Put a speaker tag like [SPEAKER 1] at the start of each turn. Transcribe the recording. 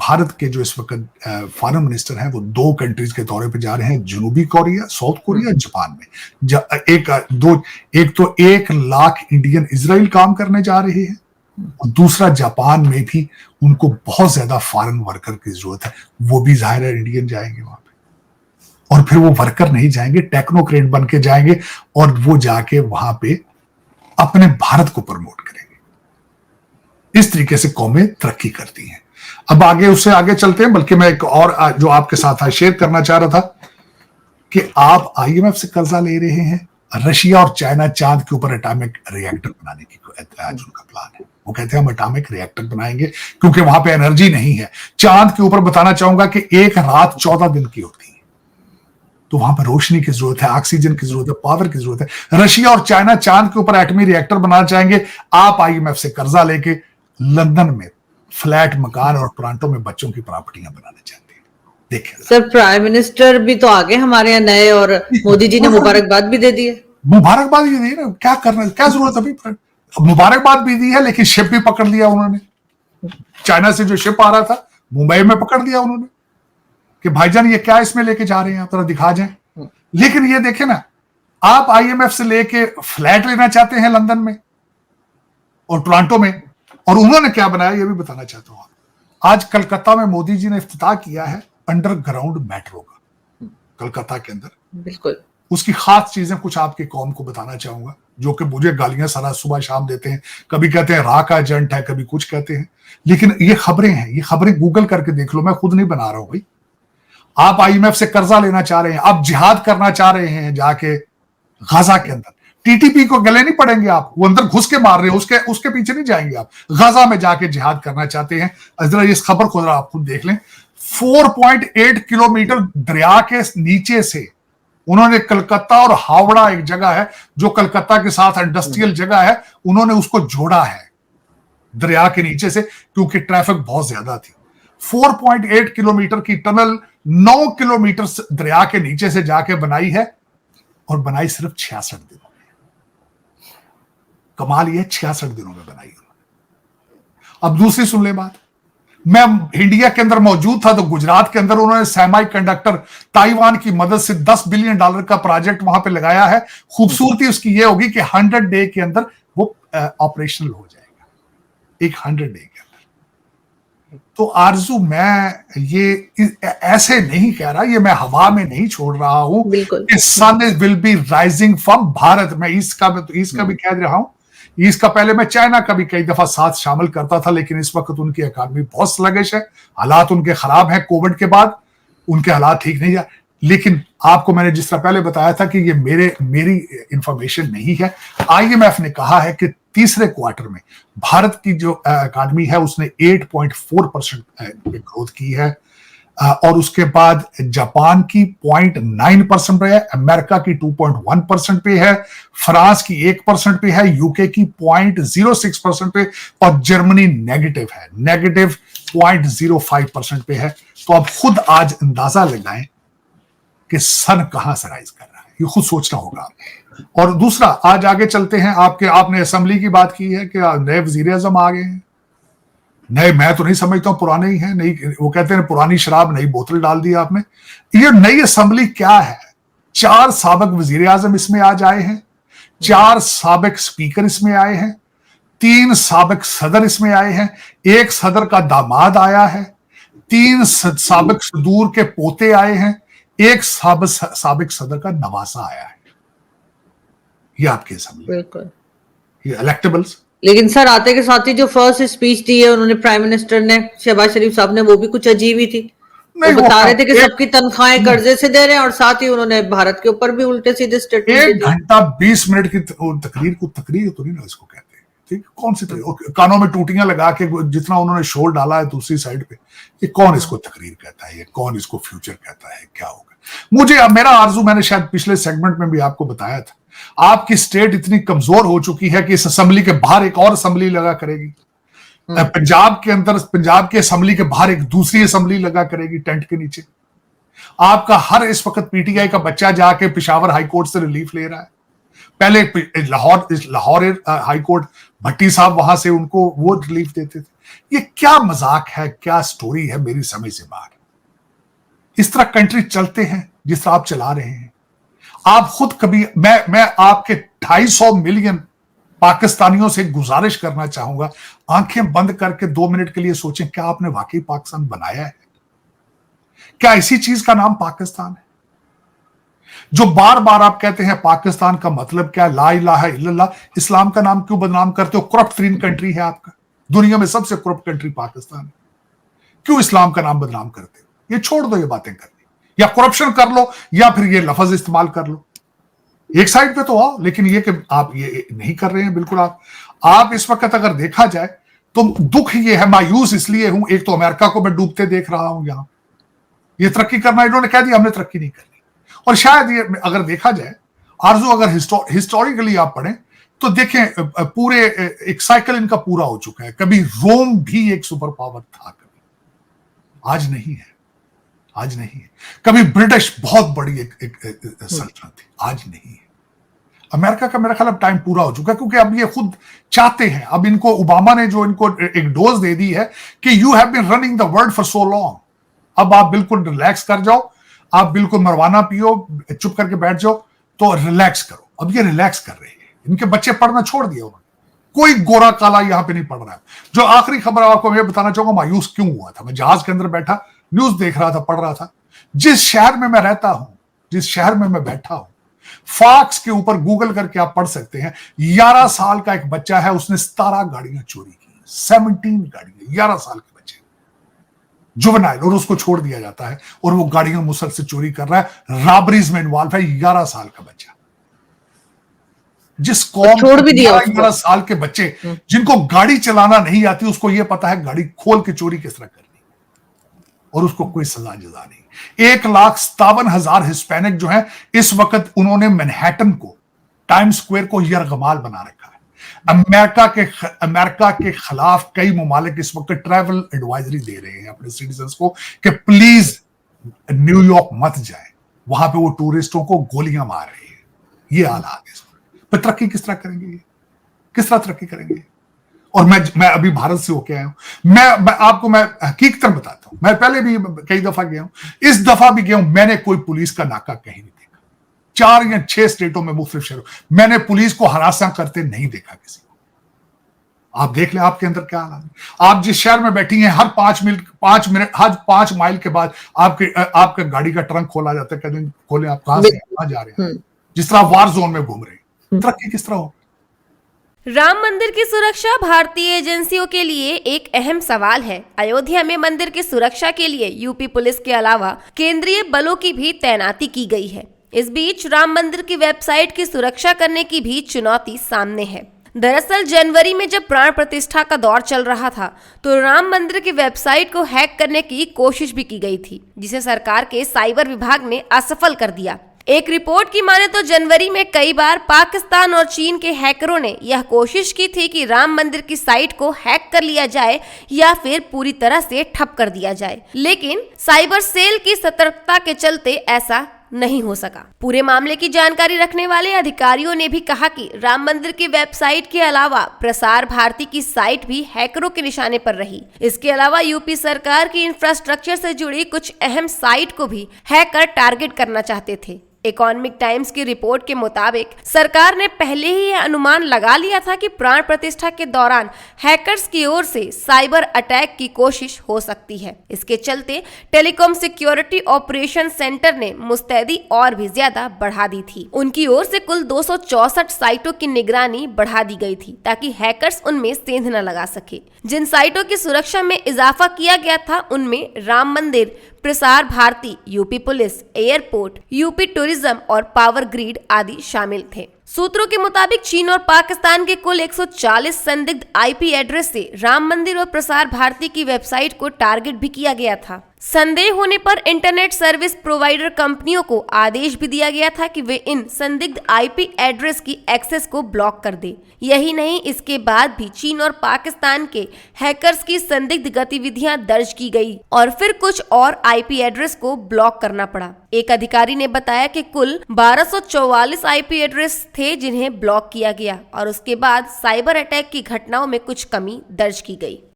[SPEAKER 1] भारत के जो इस वक्त फॉरेन मिनिस्टर हैं वो 2 कंट्रीज के दौरे पे जा रहे हैं, जनूबी कोरिया, साउथ कोरिया, जापान में। एक तो 1 लाख इंडियन इजराइल काम करने जा रहे हैं, और दूसरा जापान में भी उनको बहुत ज्यादा फॉरेन वर्कर की जरूरत है, वो भी जाहिर है इंडियन जाएंगे वहां पे। और फिर वो वर्कर नहीं जाएंगे, टेक्नोक्रेट बन के जाएंगे, और वो जाके वहां पे अपने भारत को प्रमोट करेंगे। इस तरीके से कौमें तरक्की करती हैं। अब आगे उससे आगे चलते हैं, बल्कि मैं एक और जो आपके साथ शेयर करना चाह रहा था कि आप आईएमएफ से कर्जा ले रहे हैं, रशिया और चाइना चांद के ऊपर एटॉमिक रिएक्टर बनाने की आज उनका प्लान है। वो कहते हैं हम एटॉमिक रिएक्टर बनाएंगे क्योंकि वहां पे एनर्जी नहीं है। चांद के ऊपर बताना चाहूंगा कि एक रात 14 दिन की होती है, तो वहां पर रोशनी की जरूरत है, ऑक्सीजन की जरूरत है, पावर की जरूरत है। रशिया और चाइना चांद के ऊपर एटमी रिएक्टर बनाना चाहेंगे। आप आईएमएफ से कर्जा लेके लंदन में फ्लैट मकान और टोरंटो में बच्चों की प्रॉपर्टियां बनाना चाहते हैं। देखिए
[SPEAKER 2] सर, प्राइम मिनिस्टर भी तो आगे हमारे यहाँ नए, और मोदी जी ने मुबारकबाद भी दे दी है।
[SPEAKER 1] मुबारकबाद भी दी ना, क्या करना, क्या जरूरत अभी मुबारकबाद भी दी है, लेकिन शिप भी पकड़ लिया उन्होंने। चाइना से जो शिप आ रहा था मुंबई में पकड़ लिया उन्होंने कि भाईजान ये क्या इसमें लेके जा रहे हैं, आप जरा दिखा जाए। लेकिन ये देखे ना, आप आईएमएफ से लेके फ्लैट लेना चाहते हैं लंदन में और टोरंटो में, और उन्होंने क्या बनाया ये भी बताना चाहता हूं। आज कलकत्ता में मोदी जी ने इफ्तिताह किया है अंडरग्राउंड मेट्रो का, कलकत्ता के अंदर।
[SPEAKER 2] बिल्कुल।
[SPEAKER 1] उसकी खास चीजें कुछ आपकी कौम को बताना चाहूंगा, जो कि मुझे गालियां सारा सुबह शाम देते हैं। कभी कहते हैं रा का एजेंट है, कभी कुछ कहते हैं, लेकिन ये खबरें हैं, ये खबरें गूगल करके देख लो, मैं खुद नहीं बना रहा हूं भाई। आप आईएमएफ से कर्जा लेना चाह रहे हैं, आप जिहाद करना चाह रहे हैं जाके गाजा के अंदर। टीटीपी को गले नहीं पड़ेंगे आप, वो अंदर घुस के मार रहे हैं, उसके पीछे नहीं जाएंगे आप। गाजा में जाके जिहाद करना चाहते हैं। जरा इस खबर को जरा आप खुद देख लें। 4.8 किलोमीटर दरिया के नीचे से उन्होंने कलकत्ता और हावड़ा, एक जगह है जो कलकत्ता के साथ इंडस्ट्रियल जगह है, उन्होंने उसको जोड़ा है दरिया के नीचे से, क्योंकि ट्रैफिक बहुत ज्यादा थी। 4.8 किलोमीटर की टनल 9 किलोमीटर दरिया के नीचे से जाके बनाई है, और बनाई सिर्फ 66 दिनों में। कमाल ये 66 दिनों में बनाई उन्होंने। अब दूसरी सुन ले बात, मैं इंडिया के अंदर मौजूद था तो गुजरात के अंदर उन्होंने सेमी कंडक्टर ताइवान की मदद से $10 बिलियन का प्रोजेक्ट वहां पे लगाया है। खूबसूरती उसकी ये होगी कि 100 डे के अंदर वो ऑपरेशनल हो जाएगा, एक 100 डे के अंदर। तो आरजू, मैं ये ऐसे नहीं कह रहा, ये मैं हवा में नहीं छोड़ रहा हूं कि sun will be rising from Bharat. मैं ईस्ट का भी कह रहा हूं। ईस्ट का पहले मैं चाइना का भी कई दफा साथ शामिल करता था, लेकिन इस वक्त उनकी इकॉनमी बहुत स्लगिश है, हालात उनके खराब हैं। कोविड के बाद उनके हालात ठीक नहीं है। लेकिन आपको मैंने जिस तरह पहले बताया था कि ये मेरी इंफॉर्मेशन नहीं है। आईएमएफ ने कहा है कि तीसरे क्वार्टर में भारत की जो इकॉनमी है उसने 8.4% ग्रोथ की है, और उसके बाद जापान की 0.9% पे है, अमेरिका की 2.1% पे है, फ्रांस की 1% पे है, यूके की 0.06% पे, और जर्मनी नेगेटिव है, नेगेटिव 0.05% पे है। तो अब खुद आज अंदाजा लगाएं कि सन कहां से राइज कर रहा है, ये खुद सोचना होगा। और दूसरा, आज आगे चलते हैं। आपने असेंबली की बात की है कि नए वजीर आजम आ गए हैं। नए मैं तो नहीं समझता हूं, पुराने ही हैं। नई, वो कहते हैं पुरानी शराब नई बोतल डाल दी आपने। ये नई असेंबली क्या है? 4 साबिक वजीर आजम इसमें आज आए हैं, 4 साबिक स्पीकर इसमें आए हैं, 3 साबिक सदर इसमें आए हैं, 1 सदर का दामाद आया है, 3 साबिक सदूर के पोते आए हैं, 1 साबिक सदर का नवासा आया है। ये आपकी असेंबली, ये इलेक्टेबल्स।
[SPEAKER 2] लेकिन सर, आते के साथ ही जो फर्स्ट स्पीच दी है उन्होंने, प्राइम मिनिस्टर ने, शहबाज शरीफ साहब ने, वो भी कुछ अजीब ही थी। वो बता रहे थे कि सबकी तनख्वाहें कर्जे से दे रहे हैं, और साथ ही उन्होंने भारत के ऊपर भी उल्टे सीधे स्टेटमेंट दी।
[SPEAKER 1] 1 घंटा 20 मिनट की तकरीर तो नहीं ना इसको कहते, ठीक? कौन सी तकरीर? कानों में टूटियां लगा के जितना उन्होंने शोर डाला है दूसरी साइड पे, ये कौन इसको तकरीर कहता है? ये कौन इसको फ्यूचर कहता है? क्या होगा? मुझे, मेरा आरजू, मैंने शायद पिछले सेगमेंट में भी आपको बताया था, आपकी स्टेट इतनी कमजोर हो चुकी है कि इस असेंबली के बाहर एक और असेंबली लगा करेगी। पंजाब के अंदर, पंजाब के असेंबली के बाहर एक दूसरी असेंबली लगा करेगी टेंट के नीचे। आपका हर इस वक्त पीटीआई का बच्चा जाके पिशावर हाईकोर्ट से रिलीफ ले रहा है। पहले लाहौर हाईकोर्ट, भट्टी साहब वहां से उनको वो रिलीफ देते थे। ये क्या मजाक है, क्या स्टोरी है, मेरी समझ से बाहर। इस तरह कंट्री चलते हैं जिस तरह आप चला रहे हैं। आप खुद कभी, मैं आपके 250 मिलियन पाकिस्तानियों से गुजारिश करना चाहूंगा, आंखें बंद करके 2 मिनट के लिए सोचें, क्या आपने वाकई पाकिस्तान बनाया है? क्या इसी चीज का नाम पाकिस्तान है? जो बार बार आप कहते हैं पाकिस्तान का मतलब क्या, ला इलाहा इल्लल्लाह, इस्लाम का नाम क्यों बदनाम करते हो? करप्ट तरीन कंट्री है आपका, दुनिया में सबसे करप्ट कंट्री पाकिस्तान है, क्यों इस्लाम का नाम बदनाम करते हो? ये छोड़ दो ये बातें करनी, या करप्शन कर लो या फिर ये लफ्ज इस्तेमाल कर लो, एक साइड पे तो आओ। लेकिन ये कि आप ये नहीं कर रहे हैं बिल्कुल। आप इस वक्त अगर देखा जाए तो दुख ये है, मायूस इसलिए हूं, एक तो अमेरिका को मैं डूबते देख रहा हूं, यहां ये तरक्की करना, इन्होंने कह दिया हमने तरक्की नहीं करनी। और शायद ये अगर देखा जाए, आरजू अगर हिस्टोरिकली आप पढ़ें तो देखें, पूरे एक साइकिल इनका पूरा हो चुका है। कभी रोम भी एक सुपर पावर था, कभी, आज नहीं है, आज नहीं है। कभी ब्रिटिश बहुत बड़ी एक सल्तनत थी, आज नहीं है। अमेरिका का मेरा ख्याल अब टाइम पूरा हो चुका है, क्योंकि अब ये खुद चाहते हैं, अब इनको ओबामा ने जो इनको एक डोज दे दी है कि you have been running the world for so long, अब आप बिल्कुल रिलैक्स कर जाओ, आप बिल्कुल मरवाना पियो, चुप करके बैठ जाओ, तो रिलैक्स करो। अब ये रिलैक्स कर रहे हैं, इनके बच्चे पढ़ना छोड़ दिया उन्होंने, कोई गोरा काला यहां पे नहीं पढ़ रहा है। जो आखिरी खबर आपको मैं बताना चाहूंगा, मायूस क्यों हुआ था, मैं जहाज के अंदर बैठा न्यूज देख रहा था, पढ़ रहा था, जिस शहर में मैं रहता हूं, जिस शहर में मैं बैठा हूं, फॉक्स के ऊपर गूगल करके आप पढ़ सकते हैं, 11 साल का एक बच्चा है, उसने 17 गाड़ियां चोरी की, 17 गाड़ियां, 11 साल के बच्चे, जुवेनाइल, और उसको छोड़ दिया जाता है, और वो गाड़ियां मुसल से चोरी कर रहा है, रॉबरीज में इन्वॉल्व है, 11 साल का बच्चा। जिस कौम,
[SPEAKER 2] छोड़ भी दिया
[SPEAKER 1] 11 साल के बच्चे जिनको गाड़ी चलाना नहीं आती, उसको यह पता है गाड़ी खोल के चोरी किस तरह करनी, और उसको कोई सजा जजा नहीं। 1,57,000 हिस्पैनिक जो है इस वक्त, उन्होंने मैनहट्टन को, टाइम स्क्वायर को यरगमाल बना रखा है। अमेरिका के खिलाफ कई ममालिक इस वक्त ट्रैवल एडवाइजरी दे रहे हैं अपने सिटीजन्स को कि प्लीज न्यूयॉर्क मत जाए, वहां पे वो टूरिस्टों को गोलियां मार रहे हैं। ये हालात है। पर तरक्की किस तरह करेंगे, किस तरह तरक्की करेंगे? और मैं अभी भारत से होके आया हूं, मैं आपको मैं हकीकतन बताता हूं, मैं पहले भी कई दफा गया हूं, इस दफा भी गया हूं, मैंने कोई पुलिस का नाका कहीं नहीं देखा। 4 या 6 स्टेटों में, मुख्तलिफ शहरों, मैंने पुलिस को हरासा करते नहीं देखा किसी को। आप देख लें आपके अंदर क्या हाल है। आप जिस शहर में बैठी हैं, हर 5 माइल के बाद आपके गाड़ी का ट्रंक खोला जाता है, कहते हैं खोले आप कहां से, कहां जा रहे हैं, जिस तरह वार जोन में घूम रहे हैं। तरक्की किस तरह हो?
[SPEAKER 3] राम मंदिर की सुरक्षा भारतीय एजेंसियों के लिए एक अहम सवाल है। अयोध्या में मंदिर की सुरक्षा के लिए यूपी पुलिस के अलावा केंद्रीय बलों की भी तैनाती की गई है। इस बीच राम मंदिर की वेबसाइट की सुरक्षा करने की भी चुनौती सामने है। दरअसल जनवरी में जब प्राण प्रतिष्ठा का दौर चल रहा था, तो राम मंदिर की वेबसाइट को हैक करने की कोशिश भी की गई थी, जिसे सरकार के साइबर विभाग ने असफल कर दिया। एक रिपोर्ट की माने तो जनवरी में कई बार पाकिस्तान और चीन के हैकरों ने यह कोशिश की थी कि राम मंदिर की साइट को हैक कर लिया जाए या फिर पूरी तरह से ठप कर दिया जाए, लेकिन साइबर सेल की सतर्कता के चलते ऐसा नहीं हो सका। पूरे मामले की जानकारी रखने वाले अधिकारियों ने भी कहा कि राम मंदिर की वेबसाइट के अलावा प्रसार भारती की साइट भी हैकरों के निशाने पर रही। इसके अलावा यूपी सरकार की इंफ्रास्ट्रक्चर से जुड़ी कुछ अहम साइट को भी हैकर टारगेट करना चाहते थे। इकोनॉमिक टाइम्स की रिपोर्ट के मुताबिक सरकार ने पहले ही यह अनुमान लगा लिया था कि प्राण प्रतिष्ठा के दौरान हैकर्स की ओर से साइबर अटैक की कोशिश हो सकती है। इसके चलते टेलीकॉम सिक्योरिटी ऑपरेशन सेंटर ने मुस्तैदी और भी ज्यादा बढ़ा दी थी। उनकी ओर से कुल 264 साइटों की निगरानी बढ़ा दी गई थी, ताकि हैकर्स उनमें सेंध न लगा सके। जिन साइटों की सुरक्षा में इजाफा किया गया था, उनमें Ram Mandir, Prasar Bharati, UP police, airport, UP tourism और पावर ग्रिड आदि शामिल थे। सूत्रों के मुताबिक चीन और पाकिस्तान के कुल 140 संदिग्ध आईपी एड्रेस से राम मंदिर और प्रसार भारती की वेबसाइट को टारगेट भी किया गया था। संदेह होने पर इंटरनेट सर्विस प्रोवाइडर कंपनियों को आदेश भी दिया गया था कि वे इन संदिग्ध आईपी एड्रेस की एक्सेस को ब्लॉक कर दे। यही नहीं, इसके बाद भी चीन और पाकिस्तान के हैकर्स की संदिग्ध गतिविधियां दर्ज की गई और फिर कुछ और आईपी एड्रेस को ब्लॉक करना पड़ा। एक अधिकारी ने बताया कि कुल 1244 आईपी एड्रेस थे जिन्हें ब्लॉक किया गया और उसके बाद साइबर अटैक की घटनाओं में कुछ कमी दर्ज की गई।